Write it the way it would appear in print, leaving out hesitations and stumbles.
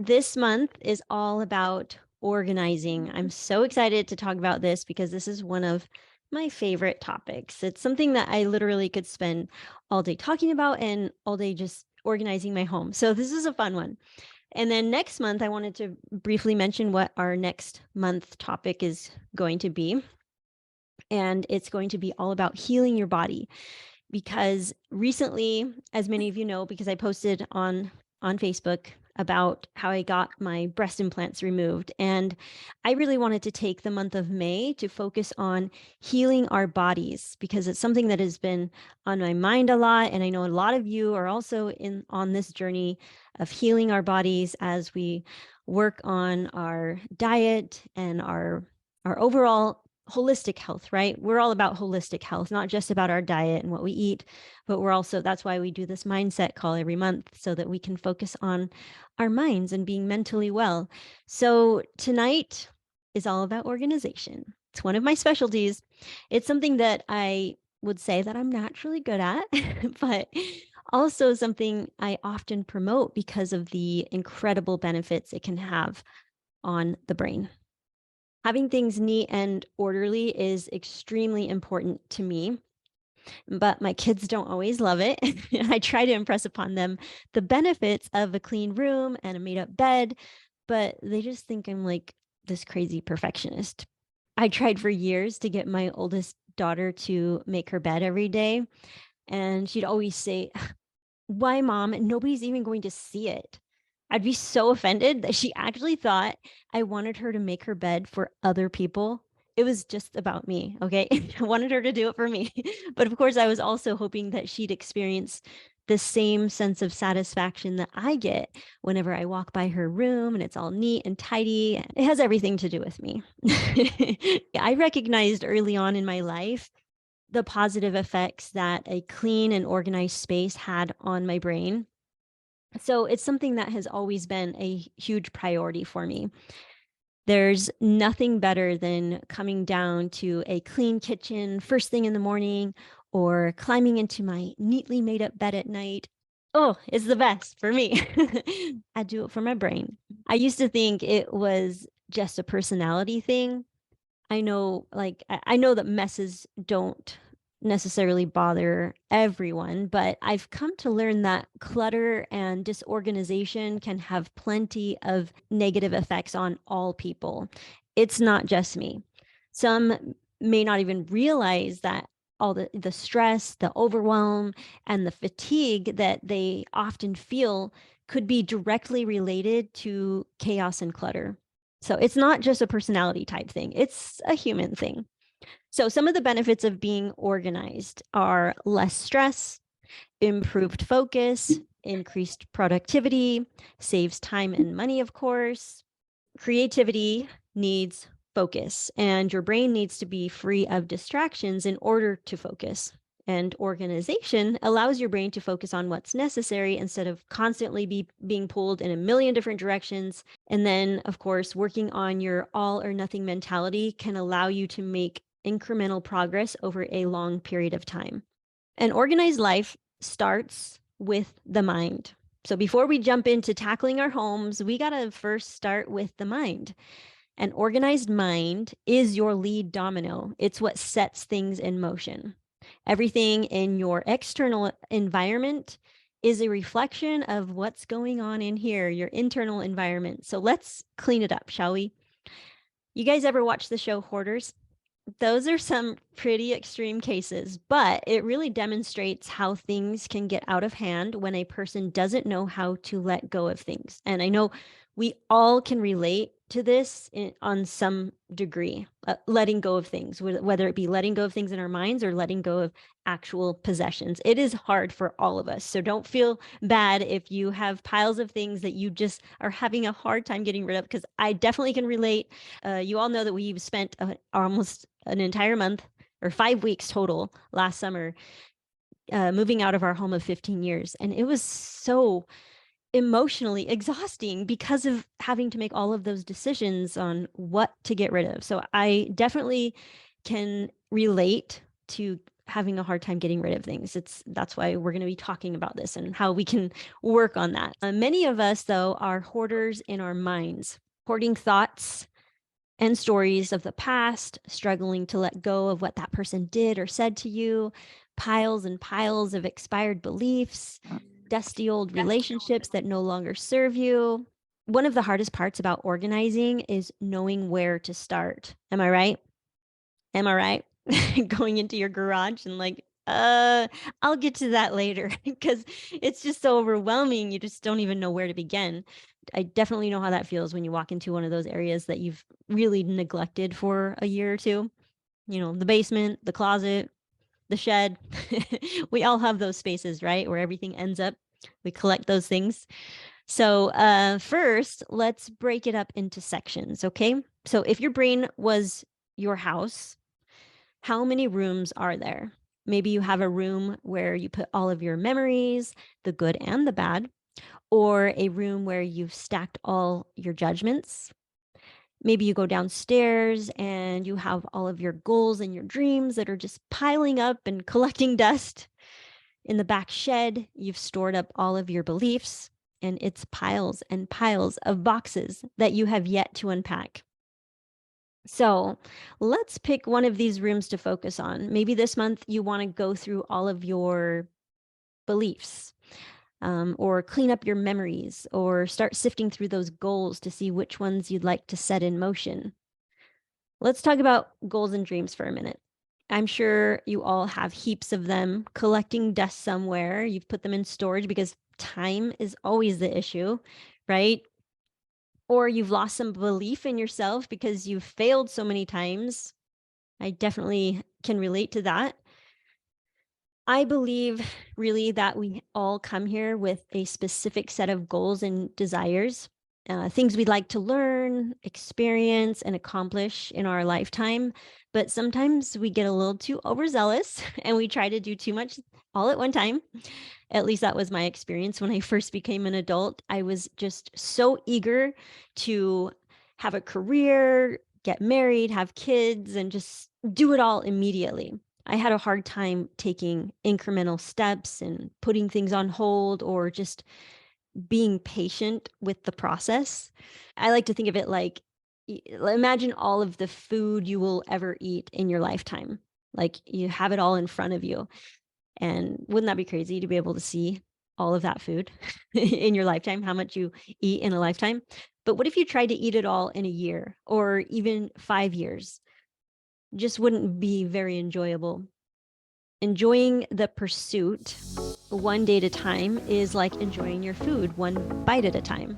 This month is all about organizing. I'm so excited to talk about this because this is one of my favorite topics. It's something that I literally could spend all day talking about and all day just organizing my home. So this is a fun one. And then next month, I wanted to briefly mention what our next month topic is going to be. And it's going to be all about healing your body because recently, as many of you know, because I posted on Facebook about how I got my breast implants removed, and I really wanted to take the month of May to focus on healing our bodies because it's something that has been on my mind a lot, and I know a lot of you are also in on this journey of healing our bodies as we work on our diet and our overall holistic health, right? We're all about holistic health, not just about our diet and what we eat, but we're also, that's why we do this mindset call every month so that we can focus on our minds and being mentally well. So tonight is all about organization. It's one of my specialties. It's something that I would say that I'm naturally good at, but also something I often promote because of the incredible benefits it can have on the brain. Having things neat and orderly is extremely important to me, but my kids don't always love it. I try to impress upon them the benefits of a clean room and a made up bed, but they just think I'm like this crazy perfectionist. I tried for years to get my oldest daughter to make her bed every day, and she'd always say, "Why, mom? Nobody's even going to see it." I'd be so offended that she actually thought I wanted her to make her bed for other people. It was just about me, okay? I wanted her to do it for me. But of course, I was also hoping that she'd experience the same sense of satisfaction that I get whenever I walk by her room and it's all neat and tidy. It has everything to do with me. I recognized early on in my life the positive effects that a clean and organized space had on my brain. So it's something that has always been a huge priority for me. There's nothing better than coming down to a clean kitchen first thing in the morning or climbing into my neatly made up bed at night. Oh, it's the best for me. I do it for my brain. I used to think it was just a personality thing. I know, like, I know that messes don't necessarily bother everyone, but I've come to learn that clutter and disorganization can have plenty of negative effects on all people. It's not just me. Some may not even realize that all the stress, the overwhelm, and the fatigue that they often feel could be directly related to chaos and clutter. So it's not just a personality type thing, it's a human thing. So some of the benefits of being organized are less stress, improved focus, increased productivity, saves time and money, of course. Creativity needs focus, and your brain needs to be free of distractions in order to focus. And organization allows your brain to focus on what's necessary instead of constantly being pulled in a million different directions. And then, of course, working on your all or nothing mentality can allow you to make incremental progress over a long period of time. An organized life starts with the mind. So before we jump into tackling our homes, we got to first start with the mind. An organized mind is your lead domino. It's what sets things in motion. Everything in your external environment is a reflection of what's going on in here, your internal environment. So let's clean it up, shall we? You guys ever watch the show Hoarders? Those are some pretty extreme cases, but it really demonstrates how things can get out of hand when a person doesn't know how to let go of things. And I know we all can relate to this on some degree, letting go of things, whether it be letting go of things in our minds or letting go of actual possessions. It is hard for all of us. So don't feel bad if you have piles of things that you just are having a hard time getting rid of, because I definitely can relate. You all know that we've spent almost an entire month or 5 weeks total last summer moving out of our home of 15 years. And it was so emotionally exhausting because of having to make all of those decisions on what to get rid of. So I definitely can relate to having a hard time getting rid of things. That's why we're going to be talking about this and how we can work on that. Many of us, though, are hoarders in our minds, hoarding thoughts and stories of the past, struggling to let go of what that person did or said to you, piles and piles of expired beliefs, dusty old relationships that no longer serve you. One of the hardest parts about organizing is knowing where to start. Am I right? Am I right? Going into your garage and like, I'll get to that later because it's just so overwhelming. You just don't even know where to begin. I definitely know how that feels when you walk into one of those areas that you've really neglected for a year or two. You know, the basement, the closet, the shed. We all have those spaces, right? Where everything ends up. We collect those things. So, first, let's break it up into sections, okay? So, if your brain was your house, how many rooms are there? Maybe you have a room where you put all of your memories, the good and the bad, or a room where you've stacked all your judgments. Maybe you go downstairs and you have all of your goals and your dreams that are just piling up and collecting dust. In the back shed, you've stored up all of your beliefs, and it's piles and piles of boxes that you have yet to unpack. So let's pick one of these rooms to focus on. Maybe this month you want to go through all of your beliefs, or clean up your memories, or start sifting through those goals to see which ones you'd like to set in motion. Let's talk about goals and dreams for a minute. I'm sure you all have heaps of them collecting dust somewhere. You've put them in storage because time is always the issue, right? Or you've lost some belief in yourself because you've failed so many times. I definitely can relate to that. I believe really that we all come here with a specific set of goals and desires, things we'd like to learn, experience, and accomplish in our lifetime. But sometimes we get a little too overzealous and we try to do too much all at one time. At least that was my experience when I first became an adult. I was just so eager to have a career, get married, have kids, and just do it all immediately. I had a hard time taking incremental steps and putting things on hold or just being patient with the process. I like to think of it like, imagine all of the food you will ever eat in your lifetime. Like you have it all in front of you. And wouldn't that be crazy to be able to see all of that food in your lifetime, how much you eat in a lifetime? But what if you tried to eat it all in a year or even 5 years? Just wouldn't be very enjoyable. Enjoying the pursuit one day at a time is like enjoying your food one bite at a time.